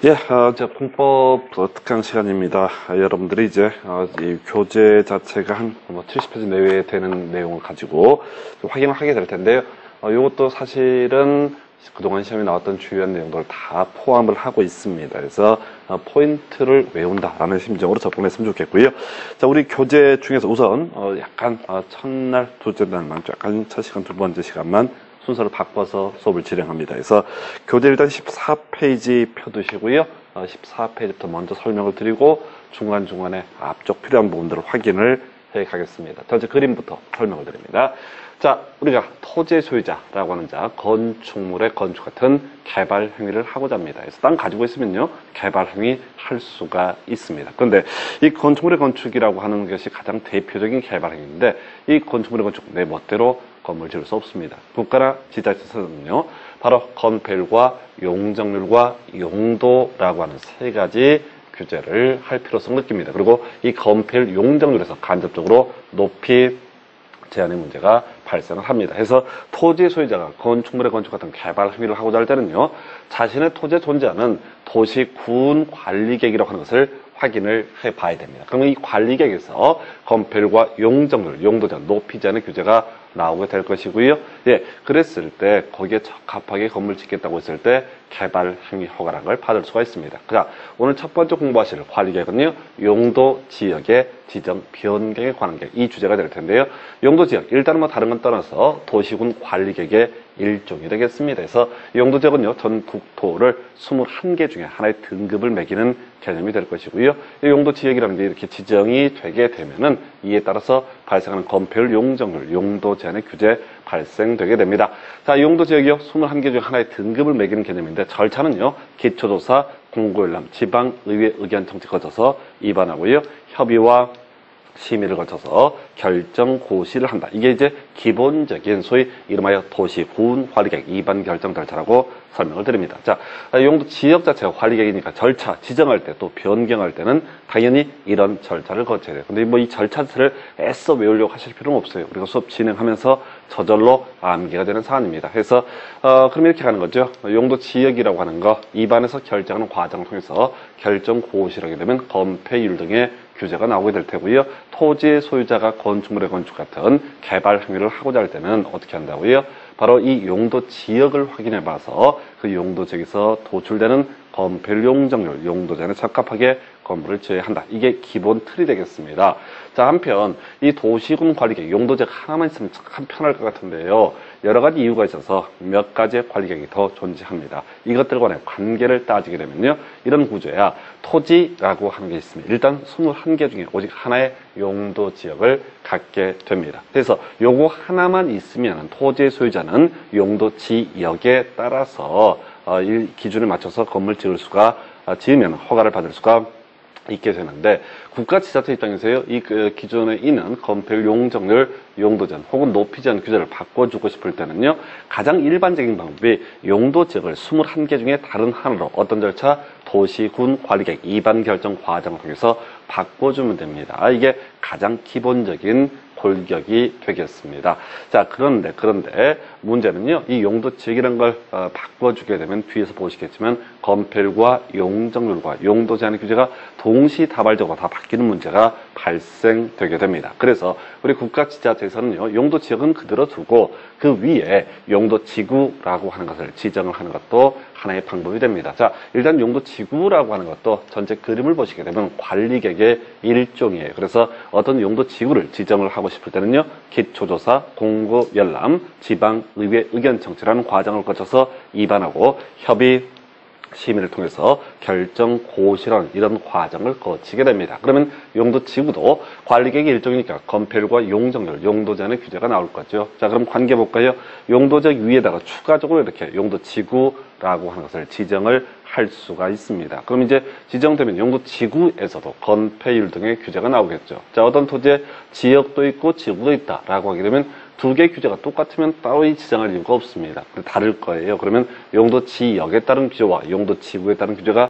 예, 이제 공법 특강 시간입니다. 여러분들이 이제 이 교재 자체가 한 70페이지 내외에 되는 내용을 가지고 확인을 하게 될 텐데요. 이것도 사실은 그동안 시험에 나왔던 주요한 내용들을 다 포함을 하고 있습니다. 그래서 포인트를 외운다라는 심정으로 접근했으면 좋겠고요. 자, 우리 교재 중에서 우선 약간 첫날, 둘째 날만 약간 첫 시간, 두 번째 시간만 순서를 바꿔서 수업을 진행합니다. 그래서 교재 일단 14페이지 펴두시고요. 14페이지부터 먼저 설명을 드리고 중간중간에 앞쪽 필요한 부분들을 확인을 해 가겠습니다. 전체 그림부터 설명을 드립니다. 자, 우리가 토지의 소유자라고 하는 자, 건축물의 건축 같은 개발 행위를 하고자 합니다. 그래서 땅 가지고 있으면요, 개발 행위 할 수가 있습니다. 그런데 이 건축물의 건축이라고 하는 것이 가장 대표적인 개발 행위인데, 이 건축물의 건축 내 멋대로 건물 지을 수 없습니다. 국가나 지자체에서는요, 바로 건폐율과 용적률과 용도라고 하는 세 가지 규제를 할 필요성을 느낍니다. 그리고 이 건폐율 용적률에서 간접적으로 높이 제한의 문제가 발생을 합니다. 그래서 토지 소유자가 건축물의 건축 같은 개발 행위를 하고자 할 때는요, 자신의 토지에 존재하는 도시군 관리계획이라고 하는 것을 확인을 해봐야 됩니다. 그러면 이 관리계획에서 건폐율과 용적률, 용도 제한, 높이 제한의 규제가 나오게 될 것이고요. 예, 그랬을 때 거기에 적합하게 건물 짓겠다고 했을 때 개발 행위 허가락을 받을 수가 있습니다. 자, 오늘 첫 번째 공부하실 관리계획은요, 용도 지역의 지정 변경에 관한 계획, 이 주제가 될 텐데요. 용도 지역, 일단은 뭐 다른 건 떠나서 도시군 관리계획의 일종이 되겠습니다. 그래서 용도 지역은요, 전 국토를 21개 중에 하나의 등급을 매기는 개념이 될 것이고요. 이 용도 지역이라는 게 이렇게 지정이 되게 되면은 이에 따라서 발생하는 건폐율, 용적률, 용도 제한의 규제 발생되게 됩니다. 자, 용도 지역이요, 21개 중 하나의 등급을 매기는 개념인데, 절차는요, 기초조사, 공고열람, 지방의회 의견 청취 거쳐서 입안하고요, 협의와 심의를 거쳐서 결정 고시를 한다. 이게 이제 기본적인 소위 이름하여 도시군 관리계획 입안 결정 절차라고 설명을 드립니다. 자, 용도 지역 자체가 관리계획이니까 절차 지정할 때 또 변경할 때는 당연히 이런 절차를 거쳐야 돼요. 근데 뭐 이 절차 자체를 애써 외우려고 하실 필요는 없어요. 우리가 수업 진행하면서 저절로 암기가 되는 사안입니다. 그래서 그럼 이렇게 가는 거죠. 용도 지역이라고 하는 거 입안에서 결정하는 과정을 통해서 결정 고시를 하게 되면 건폐율 등의 규제가 나오게 될 테고요. 토지의 소유자가 건축물의 건축 같은 개발 행위를 하고자 할 때는 어떻게 한다고요? 바로 이 용도 지역을 확인해 봐서 그 용도 지역에서 도출되는 건폐율, 용적률, 용도 제한에 적합하게 건물을 지어야 한다. 이게 기본 틀이 되겠습니다. 자, 한편 이 도시군 관리계획, 용도 지역 하나만 있으면 참 편할 것 같은데요. 여러 가지 이유가 있어서 몇 가지의 관리계획이 더 존재합니다. 이것들 간의 관계를 따지게 되면요, 이런 구조야 토지라고 하는 게 있습니다. 일단 21개 중에 오직 하나의 용도 지역을 갖게 됩니다. 그래서 요거 하나만 있으면 토지의 소유자는 용도 지역에 따라서 이 기준에 맞춰서 건물 지으면 허가를 받을 수가 있게 되는데, 국가지자체 입장에서요, 이 기존에 있는 건폐율, 용적률, 용도 제한 혹은 높이 제한 규제를 바꿔주고 싶을 때는요, 가장 일반적인 방법이 용도 지역을 21개 중에 다른 하나로 어떤 절차? 도시군 관리계획 입안 결정 과정을 통해서 바꿔주면 됩니다. 이게 가장 기본적인 골격이 되겠습니다. 자, 그런데 문제는요, 이 용도 지역이라는 걸 바꿔주게 되면 뒤에서 보시겠지만 건폐율과 용적률과 용도 제한의 규제가 동시다발적으로 다 바뀌는 문제가 발생되게 됩니다. 그래서 우리 국가지자체에서는요, 용도 지역은 그대로 두고 그 위에 용도 지구라고 하는 것을 지정을 하는 것도 하나의 방법이 됩니다. 자, 일단 용도 지구라고 하는 것도 전체 그림을 보시게 되면 관리계획의 일종이에요. 그래서 어떤 용도 지구를 지정을 하고 싶을 때는요, 기초조사, 공고, 열람, 지방의회 의견 청취라는 과정을 거쳐서 입안하고 협의, 심의를 통해서 결정 고시라는 이런 과정을 거치게 됩니다. 그러면 용도 지구도 관리계획의 일종이니까 건폐율과 용적률, 용도 제한의 규제가 나올 거죠. 자, 그럼 관계 볼까요? 용도 지역 위에다가 추가적으로 이렇게 용도 지구라고 하는 것을 지정을 할 수가 있습니다. 그럼 이제 지정되면 용도 지구에서도 건폐율 등의 규제가 나오겠죠. 자, 어떤 토지에 지역도 있고 지구도 있다라고 하게 되면 두 개의 규제가 똑같으면 따로 지정할 이유가 없습니다. 다를 거예요. 그러면 용도 지역에 따른 규제와 용도 지구에 따른 규제가